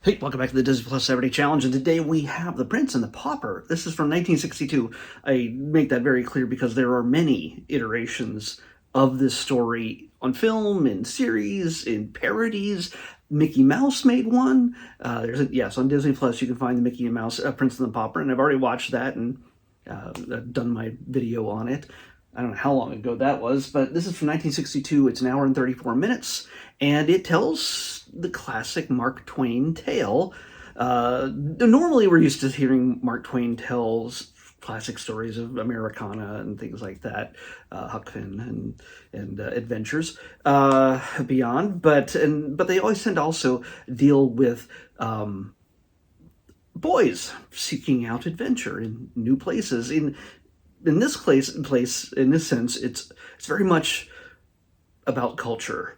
Hey, welcome back to the Disney Plus Saturday Challenge, and today we have The Prince and the Pauper. This is from 1962. I make that very clear because there are many iterations of this story on film, in series, in parodies. Mickey Mouse made one. Yes, on Disney Plus you can find the Mickey and Mouse Prince and the Pauper, and I've already watched that and done my video on it. I don't know how long ago that was, but this is from 1962. It's an hour and 34 minutes, and it tells the classic Mark Twain tale. Normally we're used to hearing Mark Twain tells classic stories of Americana and things like that, Huck Finn and adventures beyond, but they always tend to also deal with boys seeking out adventure in new places. In this place, in this sense, it's very much about culture,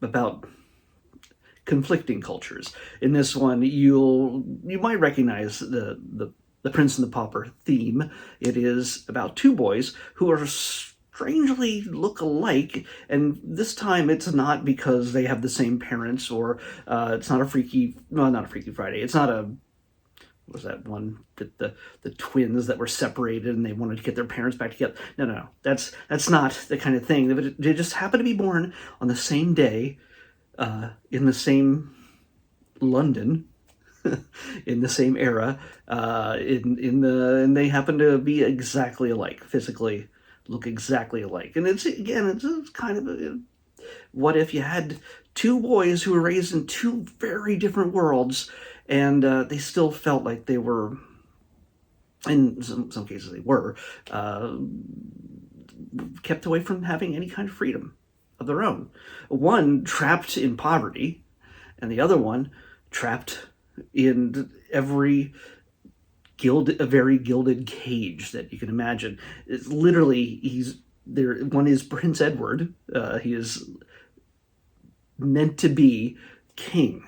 about conflicting cultures. In this one, you might recognize the Prince and the Pauper theme. It is about two boys who are strangely look alike, and this time it's not because they have the same parents, or it's not a freaky, well, not a Freaky Friday. It's not a, was that one that the twins that were separated and they wanted to get their parents back together? No. That's not the kind of thing. They just happen to be born on the same day, in the same London, in the same era, and they happen to be exactly alike, physically look exactly alike. And it's kind of a, what if you had two boys who were raised in two very different worlds, and they still felt like they were, in some cases they were, kept away from having any kind of freedom of their own. One trapped in poverty, and the other one trapped in every a very gilded cage that you can imagine. It's literally, he's there. One is Prince Edward. He is meant to be king,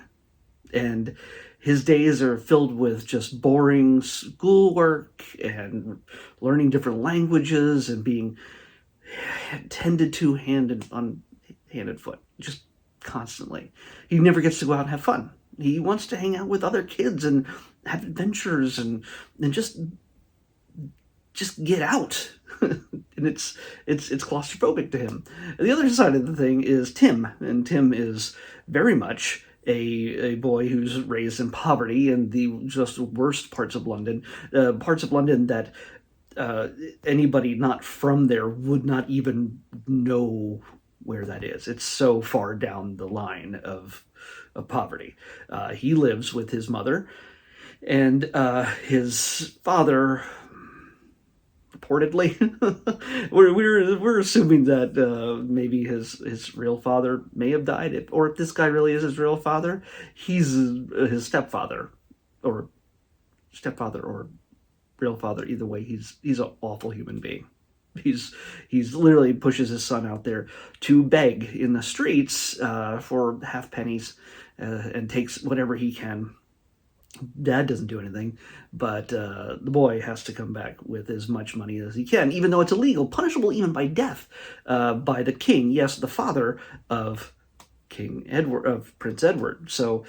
and his days are filled with just boring schoolwork and learning different languages and being tended to hand and foot, just constantly. He never gets to go out and have fun. He wants to hang out with other kids and have adventures and just get out. And it's claustrophobic to him. And the other side of the thing is Tim, and Tim is very much a boy who's raised in poverty in the just worst parts of London, that anybody not from there would not even know where that is. It's so far down the line of poverty. He lives with his mother, and his father, reportedly, we're assuming that maybe his real father may have died, or if this guy really is his real father, he's his stepfather or real father. Either way, he's an awful human being. He's literally pushes his son out there to beg in the streets for half pennies, and takes whatever he can. Dad doesn't do anything, but the boy has to come back with as much money as he can, even though it's illegal, punishable even by death, by the king. Yes, the father of Prince Edward. So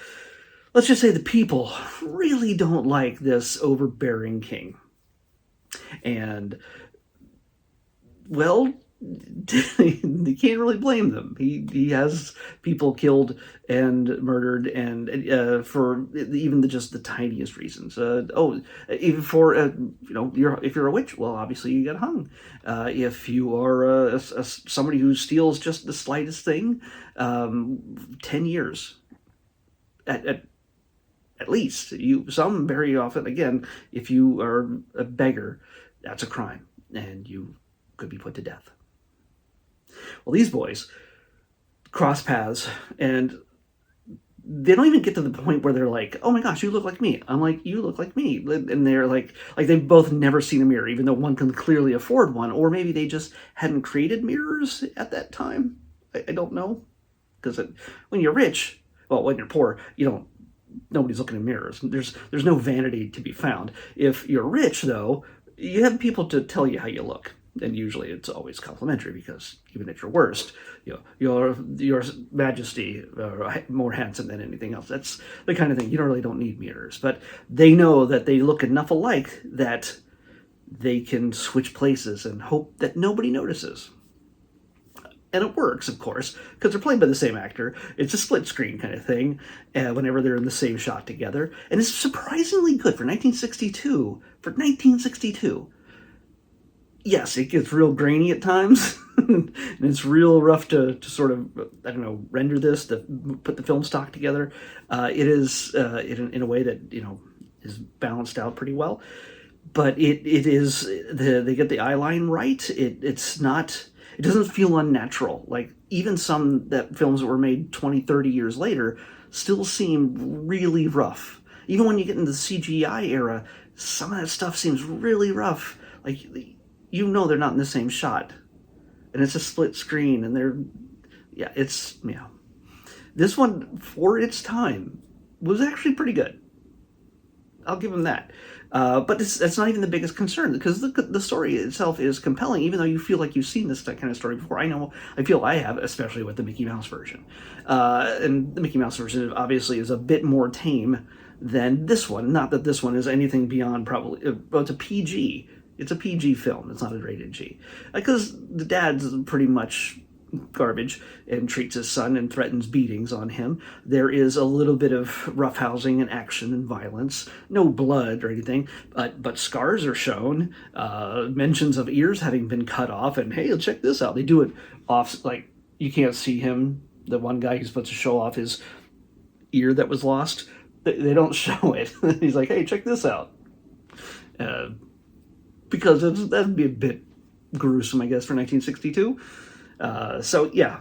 let's just say the people really don't like this overbearing king, and well, you can't really blame them. He has people killed and murdered, and for even just the tiniest reasons. Even for if you're a witch, well, obviously you get hung. If you are somebody who steals just the slightest thing, 10 years at least. Some very often, again, if you are a beggar, that's a crime, and you could be put to death. Well, these boys cross paths, and they don't even get to the point where they're like, oh my gosh, you look like me. I'm like, you look like me. And they're like they've both never seen a mirror, even though one can clearly afford one. Or maybe they just hadn't created mirrors at that time. I don't know. Because when you're rich, well, when you're poor, nobody's looking in mirrors. There's no vanity to be found. If you're rich, though, you have people to tell you how you look. And usually it's always complimentary, because even at your worst, your majesty, more handsome than anything else. That's the kind of thing. You really don't need mirrors, but they know that they look enough alike that they can switch places and hope that nobody notices. And it works, of course, because they're played by the same actor. It's a split screen kind of thing, whenever they're in the same shot together. And it's surprisingly good for 1962. For 1962. Yes, it gets real grainy at times. And it's real rough to sort of, I don't know, render this, to put the film stock together. It is, in a way that, is balanced out pretty well. But it is, they get the eye line right. It's not... It doesn't feel unnatural. Like, even some films that were made 20, 30 years later still seem really rough. Even when you get into the CGI era, some of that stuff seems really rough. Like, they're not in the same shot. And it's a split screen, and This one, for its time, was actually pretty good. I'll give them that. But that's not even the biggest concern, because the story itself is compelling, even though you feel like you've seen this kind of story before. I feel I have, especially with the Mickey Mouse version. And the Mickey Mouse version obviously is a bit more tame than this one. Not that this one is anything beyond probably... it's a PG. It's a PG film. It's not a rated G. Because the dad's pretty much garbage and treats his son and threatens beatings on him. There is a little bit of roughhousing and action and violence. No blood or anything, but scars are shown. Mentions of ears having been cut off, and hey, check this out. They do it off, like, you can't see him. The one guy who's supposed to show off his ear that was lost, they don't show it. He's like, hey, check this out. Because that'd be a bit gruesome, I guess, for 1962. So yeah,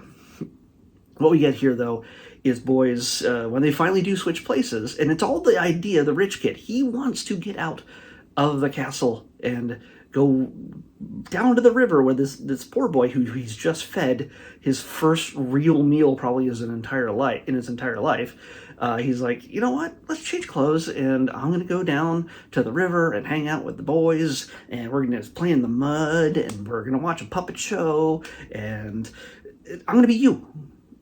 what we get here though is boys, when they finally do switch places, and it's all the idea, the rich kid, he wants to get out of the castle and go down to the river where this poor boy who he's just fed his first real meal probably in his entire life. He's like, you know what? Let's change clothes, and I'm going to go down to the river and hang out with the boys, and we're going to play in the mud, and we're going to watch a puppet show, and I'm going to be you,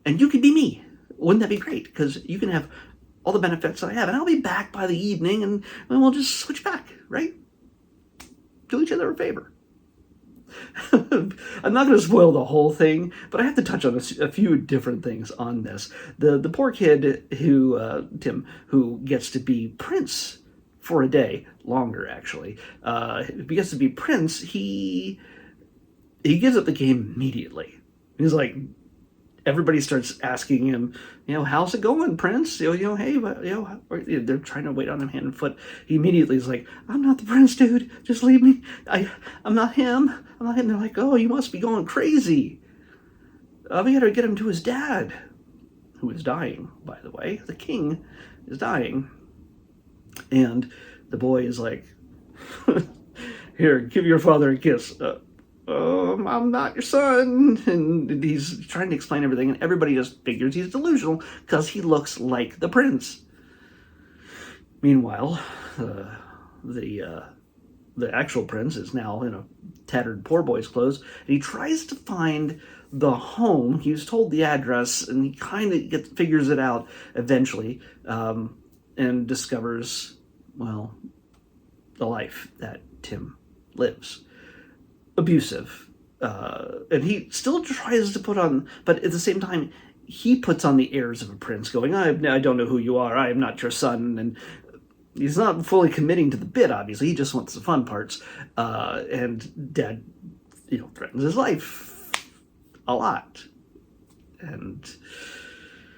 and you can be me. Wouldn't that be great? Because you can have all the benefits that I have, and I'll be back by the evening, and we'll just switch back, right? Do each other a favor. I'm not going to spoil the whole thing, but I have to touch on a few different things on this. The poor kid who, Tim, who gets to be Prince for a day, longer actually, if he gets to be Prince, he gives up the game immediately. He's like, everybody starts asking him, how's it going, Prince? Hey, they're trying to wait on him hand and foot. He immediately is like, I'm not the prince, dude. Just leave me. I'm not him. I'm not him. They're like, oh, you must be going crazy. We gotta get him to his dad, who is dying, by the way. The king is dying. And the boy is like, here, give your father a kiss. I'm not your son. And he's trying to explain everything, and everybody just figures he's delusional because he looks like the prince. Meanwhile, the actual prince is now in a tattered poor boy's clothes, and he tries to find the home. He was told the address, and he kind of figures it out eventually, and discovers, well, the life that Tim lives. Abusive, and he still tries to put on, but at the same time he puts on the airs of a prince, going, I don't know who you are, I am not your son. And he's not fully committing to the bit, obviously. He just wants the fun parts, and dad threatens his life a lot, and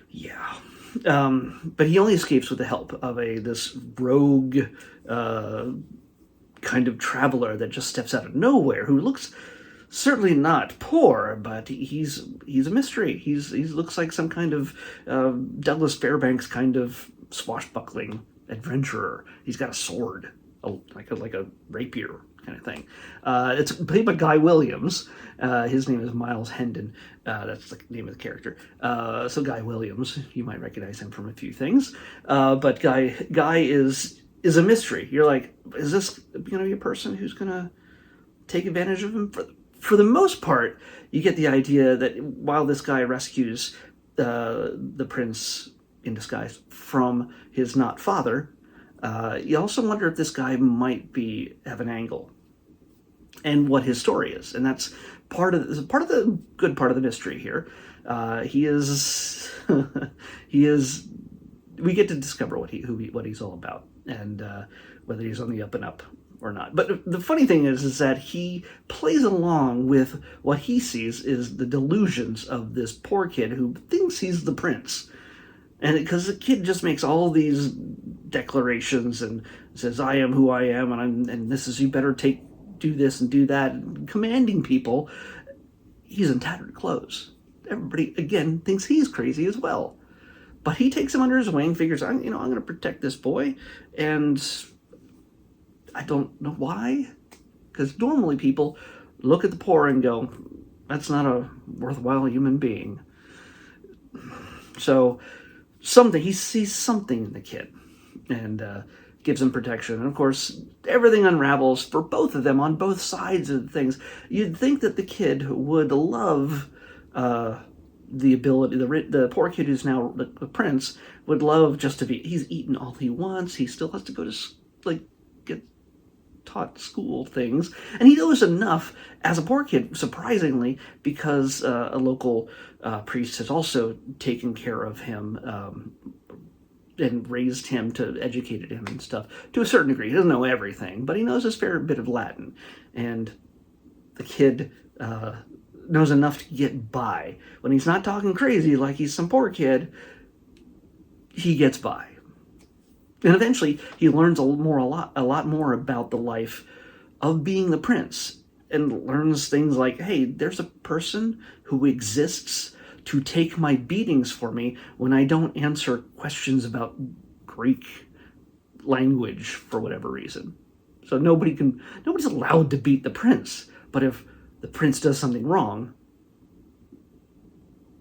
yeah, but he only escapes with the help of this rogue kind of traveler that just steps out of nowhere, who looks certainly not poor, but he's a mystery. He looks like some kind of Douglas Fairbanks kind of swashbuckling adventurer. He's got a sword, like a rapier kind of thing. It's played by Guy Williams. His name is Miles Hendon. That's the name of the character. So Guy Williams, you might recognize him from a few things. But Guy is a mystery. You're like, is this going to be a person who's going to take advantage of him for the most part, you get the idea that while this guy rescues the prince in disguise from his not father, you also wonder if this guy might have an angle and what his story is, and that's part of the good part of the mystery here. He is he is. We get to discover what he's all about, and whether he's on the up and up or not. But the funny thing is that he plays along with what he sees is the delusions of this poor kid who thinks he's the prince. And because the kid just makes all these declarations and says, "I am who I am, and this is, you better do this and do that," and commanding people. He's in tattered clothes. Everybody again thinks he's crazy as well. But he takes him under his wing, figures, I'm going to protect this boy, and I don't know why, because normally people look at the poor and go, that's not a worthwhile human being. So he sees something in the kid and gives him protection. And of course, everything unravels for both of them on both sides of things. You'd think that the kid would love the ability, the poor kid who's now the prince would love just to be, he's eaten all he wants, he still has to go to get taught school things, and he knows enough as a poor kid, surprisingly, because a local priest has also taken care of him and raised him, to educated him and stuff to a certain degree. He doesn't know everything, but he knows a fair bit of Latin, and the kid knows enough to get by. When he's not talking crazy like he's some poor kid, he gets by. And eventually he learns a lot more about the life of being the prince, and learns things like, hey, there's a person who exists to take my beatings for me when I don't answer questions about Greek language for whatever reason. So nobody's allowed to beat the prince, but if the prince does something wrong,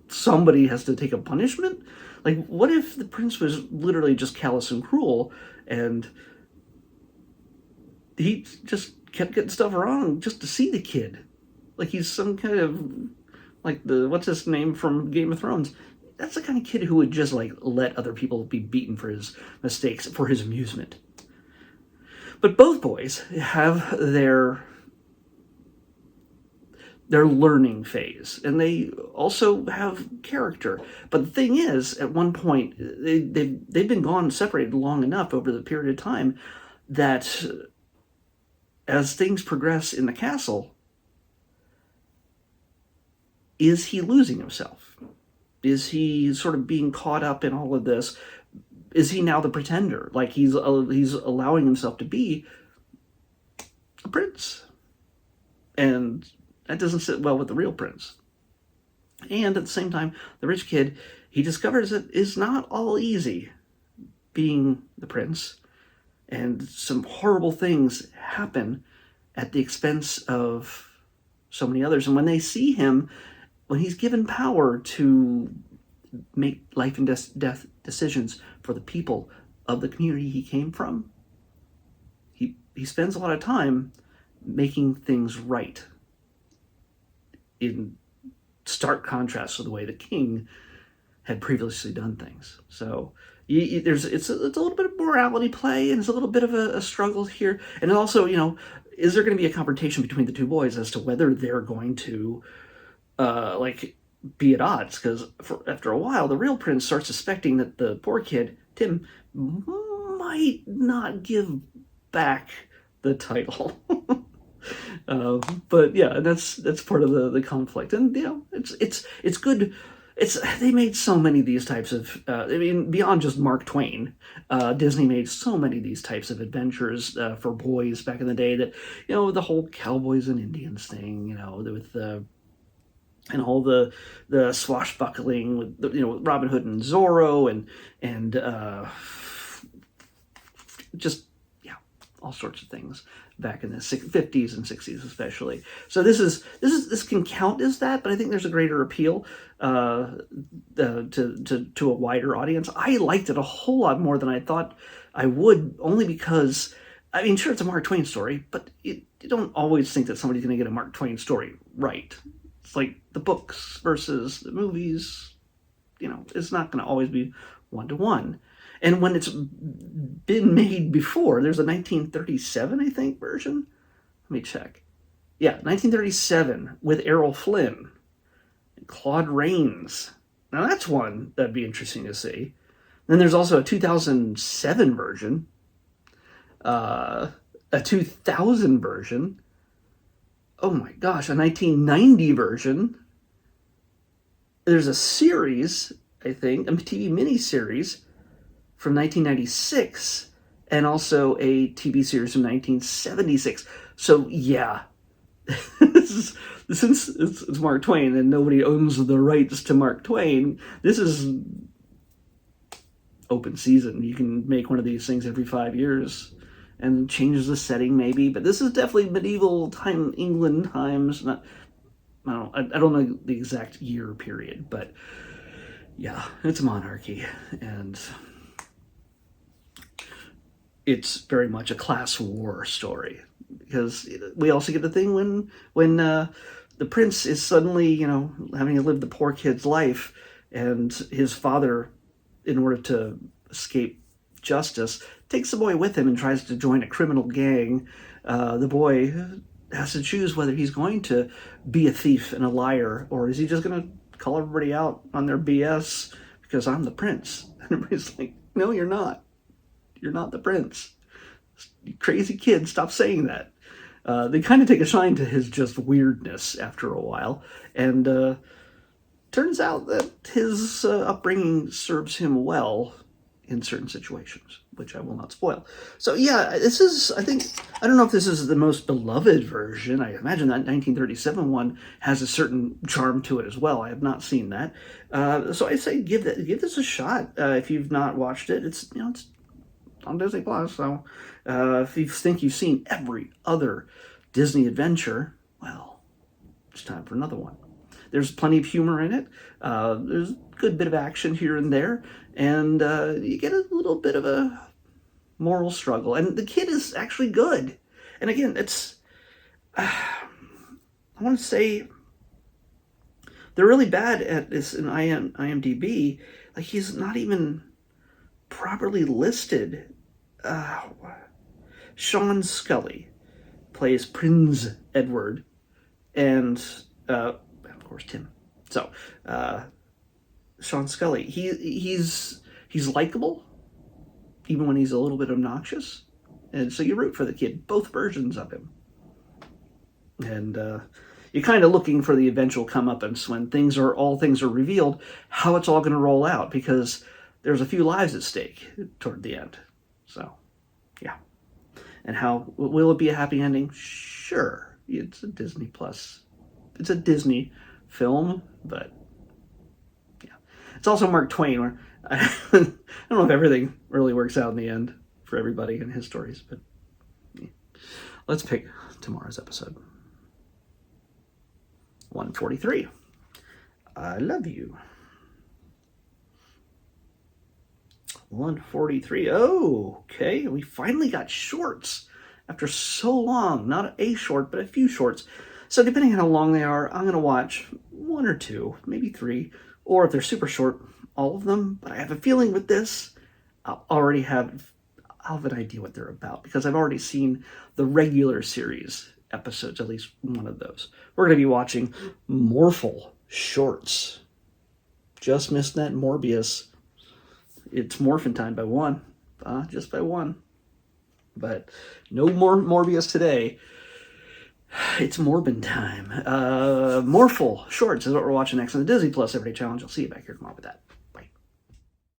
somebody has to take a punishment? Like, what if the prince was literally just callous and cruel, and he just kept getting stuff wrong just to see the kid? Like he's some kind of, like what's his name from Game of Thrones? That's the kind of kid who would just let other people be beaten for his mistakes for his amusement. But both boys have their learning phase, and they also have character. But the thing is, at one point, they've been gone separated long enough over the period of time that as things progress in the castle, is he losing himself? Is he sort of being caught up in all of this? Is he now the pretender? Like he's allowing himself to be a prince, and that doesn't sit well with the real prince. And at the same time, the rich kid, he discovers that it's not all easy being the prince, and some horrible things happen at the expense of so many others. And when they see him, when he's given power to make life and death decisions for the people of the community he came from, he spends a lot of time making things right, in stark contrast to the way the king had previously done things. So it's a little bit of morality play, and it's a little bit of a struggle here. And also, is there going to be a confrontation between the two boys as to whether they're going to be at odds? Because after a while, the real prince starts suspecting that the poor kid, Tim, might not give back the title. But yeah, that's part of the conflict, and it's good. They made so many of these types of beyond just Mark Twain, Disney made so many of these types of adventures for boys back in the day, that the whole cowboys and Indians thing, with and all the swashbuckling with Robin Hood and Zorro and just all sorts of things back in the 50s and 60s especially. So this can count as that, but I think there's a greater appeal to a wider audience. I liked it a whole lot more than I thought I would, only because I mean, sure, it's a Mark Twain story, but you don't always think that somebody's going to get a Mark Twain story right. It's like the books versus the movies. It's not going to always be one-to-one. And when it's been made before, there's a 1937, I think, version. Let me check. Yeah, 1937 with Errol Flynn and Claude Rains. Now that's one that'd be interesting to see. Then there's also a 2007 version, a 2000 version. Oh my gosh, a 1990 version. There's a series, I think, a TV miniseries from 1996, and also a TV series from 1976. So yeah, since it's Mark Twain and nobody owns the rights to Mark Twain, this is open season. You can make one of these things every 5 years and changes the setting maybe, but this is definitely medieval time, England times. I don't know the exact year period, but yeah, it's a monarchy, and it's very much a class war story, because we also get the thing when the prince is suddenly, having to live the poor kid's life, and his father, in order to escape justice, takes the boy with him and tries to join a criminal gang. The boy has to choose whether he's going to be a thief and a liar, or is he just going to call everybody out on their BS because I'm the prince. And everybody's like, no, you're not. You're not the prince. You crazy kid, stop saying that. They kind of take a shine to his just weirdness after a while, and turns out that his upbringing serves him well in certain situations, which I will not spoil. So yeah, this is, I don't know if this is the most beloved version. I imagine that 1937 one has a certain charm to it as well. I have not seen that. So I say give this a shot. If you've not watched it, it's on Disney Plus. So if you think you've seen every other Disney adventure, well, it's time for another one. There's plenty of humor in it. There's a good bit of action here and there. And you get a little bit of a moral struggle. And the kid is actually good. And again, it's... I want to say... They're really bad at this in IMDb. Like, he's not even properly listed. Sean Scully plays Prince Edward. And... of course, Tim. So, Sean Scully, he's likable, even when he's a little bit obnoxious, and so you root for the kid, both versions of him, and you're kind of looking for the eventual comeuppance when all things are revealed, how it's all going to roll out, because there's a few lives at stake toward the end. So, yeah, and how will it be a happy ending? Sure, it's a Disney Plus, it's a Disney film, but yeah, it's also Mark Twain, where I don't know if everything really works out in the end for everybody in his stories, but yeah. Let's pick tomorrow's episode. 143. I love you. 143. Oh, okay, we finally got shorts after so long. Not a short, but a few shorts. So depending on how long they are, I'm going to watch one or two, maybe three, or if they're super short, all of them. But I have a feeling with this, I'll have an idea what they're about, because I've already seen the regular series episodes, at least one of those. We're going to be watching Morphle shorts. Just missed that Morbius. It's Morphin time by one. Just by one. But no more Morbius today. It's Morbin time. Morphle shorts is what we're watching next on the Disney Plus Everyday Challenge. I'll see you back here tomorrow with that.